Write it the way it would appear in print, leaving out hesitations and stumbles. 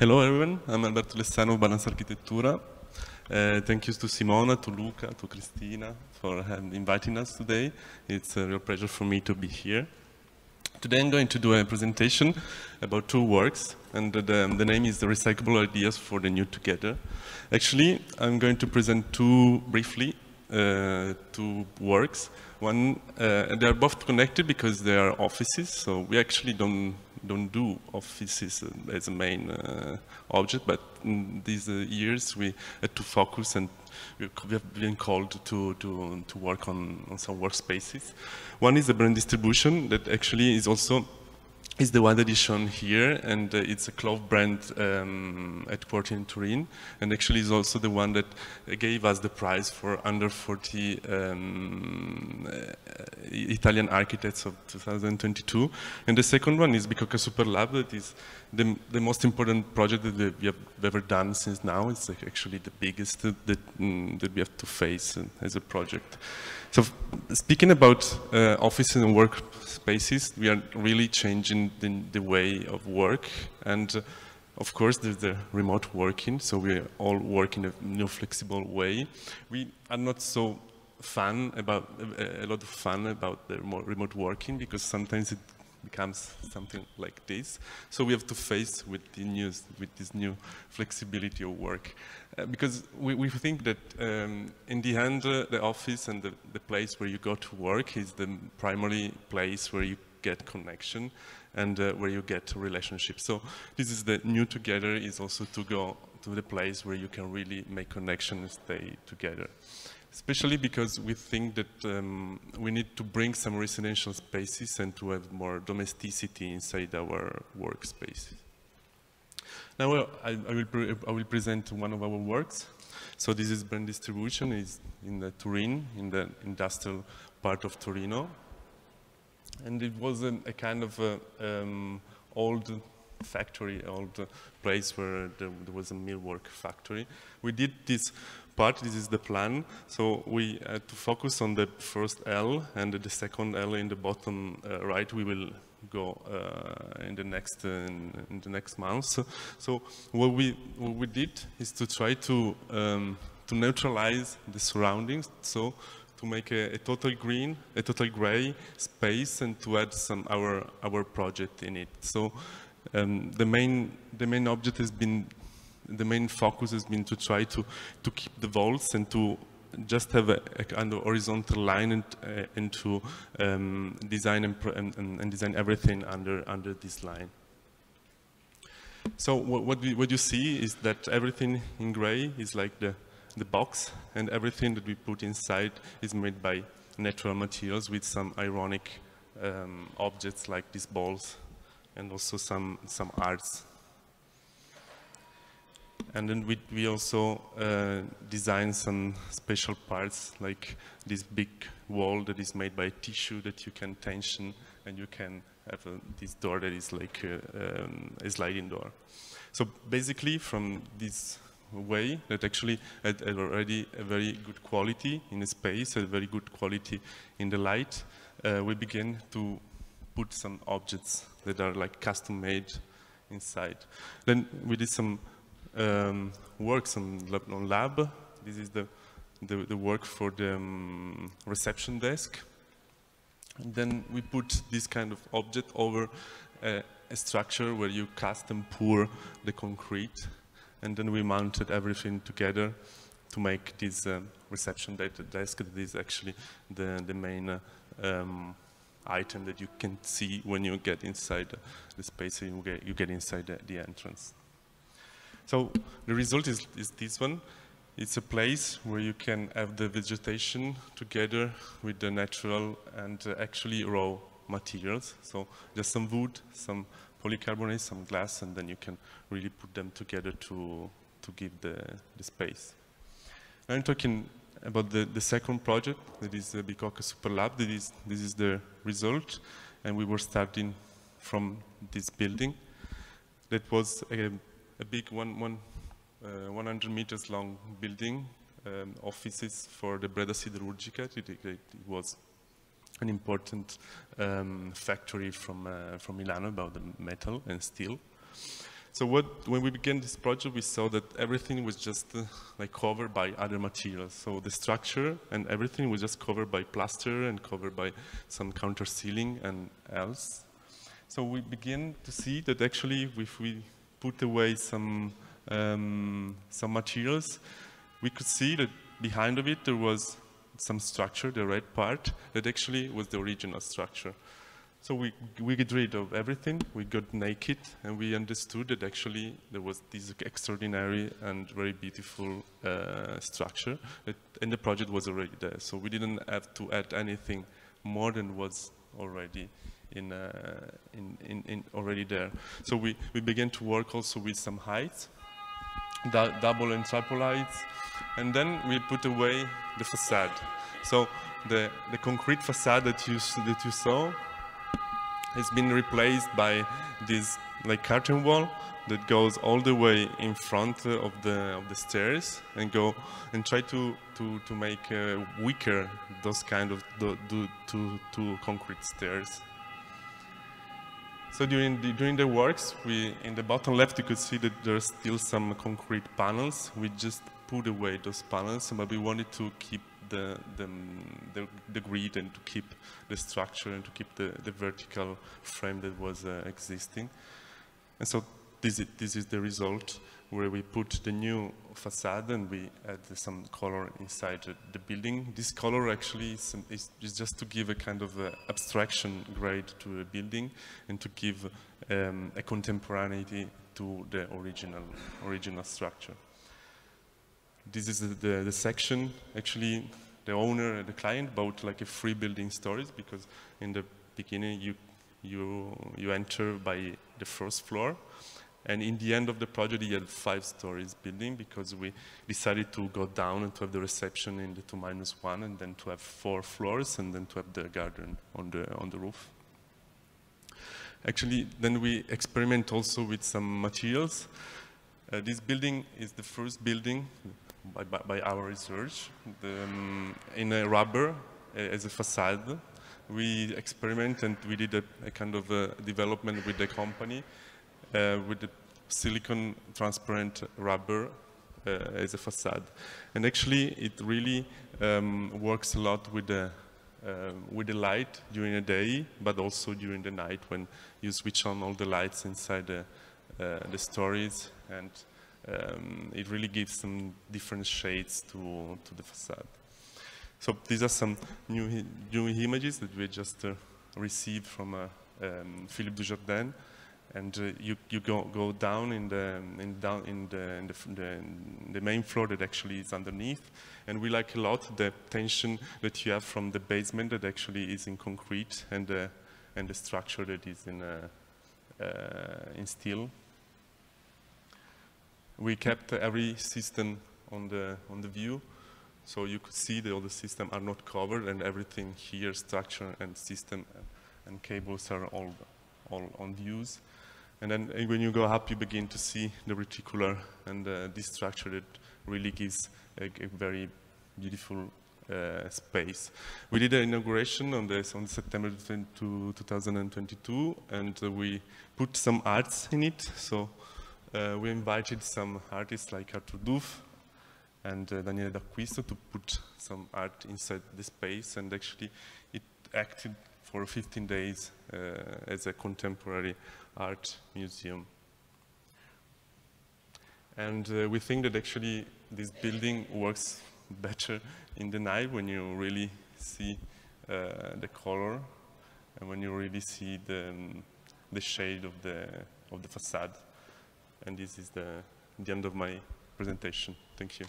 Hello everyone, I'm Alberto Lessan of Architettura. Thank you to Simona, to Luca, to Cristina for inviting us today. It's a real pleasure for me to be here. Today I'm going to do a presentation about two works, and the name is The Recyclable Ideas for the New Together. Actually, I'm going to present briefly, two works. One, they are both connected because they are offices, so we actually don't do offices as a main object, but in these years we had to focus, and we have been called to work on some workspaces. One is the brand distribution that actually is the one that is shown here, and it's a cloth brand headquartered in Turin, and actually is also the one that gave us the prize for under 40 Italian architects of 2022. And the second one is Bicocca Super Lab, that is the most important project that we have ever done since now. It's actually the biggest that we have to face as a project. So speaking about offices and workspaces, we are really changing the way of work, and of course there's the remote working, so we all work in a new flexible way. We are not so a lot of fun about the remote working, because sometimes it becomes something like this. So we have to face with this new flexibility of work. Because we think that in the end, the office and the place where you go to work is the primary place where you get connection and where you get relationships. So this is the new together, is also to go to the place where you can really make connection and stay together. Especially because we think that we need to bring some residential spaces and to have more domesticity inside our workspaces. Now I will present one of our works. So this is brand distribution, is in Turin, in the industrial part of Torino. And it was a kind of old factory, old place where there was a millwork factory. We did this part, this is the plan. So we had to focus on the first L, and the second L in the bottom right we will go in the next months. So what we did is to try to neutralize the surroundings, so to make a total green, a total gray space, and to add some our project in it. So the main object has been, the main focus has been to try to keep the walls and to just have a kind of horizontal line and to design and design everything under this line. So what you see is that everything in gray is like the box, and everything that we put inside is made by natural materials with some ironic objects like these balls, and also some arts. And then we also design some special parts, like this big wall that is made by tissue that you can tension, and you can have this door that is like a sliding door. So basically, from this way that actually had already a very good quality in the space, a very good quality in the light, we begin to put some objects that are like custom made inside. Then we did some works on lab. This is the work for the reception desk. And then we put this kind of object over a structure where you custom pour the concrete, and then we mounted everything together to make this reception desk. That is actually the main item that you can see when you get inside the space, and you get inside the entrance. So the result is this one. It's a place where you can have the vegetation together with the natural and actually raw materials. So just some wood, some polycarbonate, some glass, and then you can really put them together to give the space. Now I'm talking about the second project, that is the Bicocca Super Lab. This is the result, and we were starting from this building. That was a big 100 meters long building, offices for the Breda Siderurgica. It was an important factory from Milano about the metal and steel. So when we began this project, we saw that everything was just like covered by other materials. So the structure and everything was just covered by plaster and covered by some counter ceiling and else. So we began to see that actually, if we put away some materials, we could see that behind of it there was some structure, the red part, that actually was the original structure. So we got rid of everything, we got naked, and we understood that actually there was this extraordinary and very beautiful structure, and the project was already there. So we didn't have to add anything more than was already already there. So we began to work also with some heights, double and triple heights, and then we put away the facade. So the concrete facade that you saw has been replaced by this like curtain wall that goes all the way in front of the stairs and try to make weaker those kind of two concrete stairs. So during the works, in the bottom left you could see that there's still some concrete panels. We just put away those panels, but we wanted to keep the grid and to keep the structure and to keep the vertical frame that was existing. And so this is the result, where we put the new facade and we add some color inside the building. This color actually is just to give a kind of abstraction grade to the building and to give a contemporaneity to the original structure. This is the section. Actually, the owner, the client, bought like a free building storage, because in the beginning you enter by the first floor, and in the end of the project he had 5 stories building, because we decided to go down and to have the reception in the 2-1, and then to have 4 floors, and then to have the garden on the roof. Actually, then we experiment also with some materials. This building is the first building by our research in a rubber as a facade. We experiment and we did a kind of a development with the company with the silicon transparent rubber as a facade. And actually it really works a lot with the light during the day, but also during the night when you switch on all the lights inside the stories, and it really gives some different shades to the facade. So these are some new images that we just received from Philippe Dujardin, and you go down in the main floor that actually is underneath, and we like a lot the tension that you have from the basement that actually is in concrete, and the structure that is in steel. We kept every system on the view, so you could see that all the systems are not covered, and everything here, structure and system and cables, are all on views. And then when you go up, you begin to see the reticular and this structure that really gives a very beautiful space. We did an inauguration on September 2022, and we put some arts in it. So we invited some artists like Arthur Duf and Daniele D'Acquisto to put some art inside the space, and actually it acted for 15 days as a contemporary art museum. And we think that actually this building works better in the night, when you really see the color and when you really see the shade of the facade. And this is the end of my presentation. Thank you.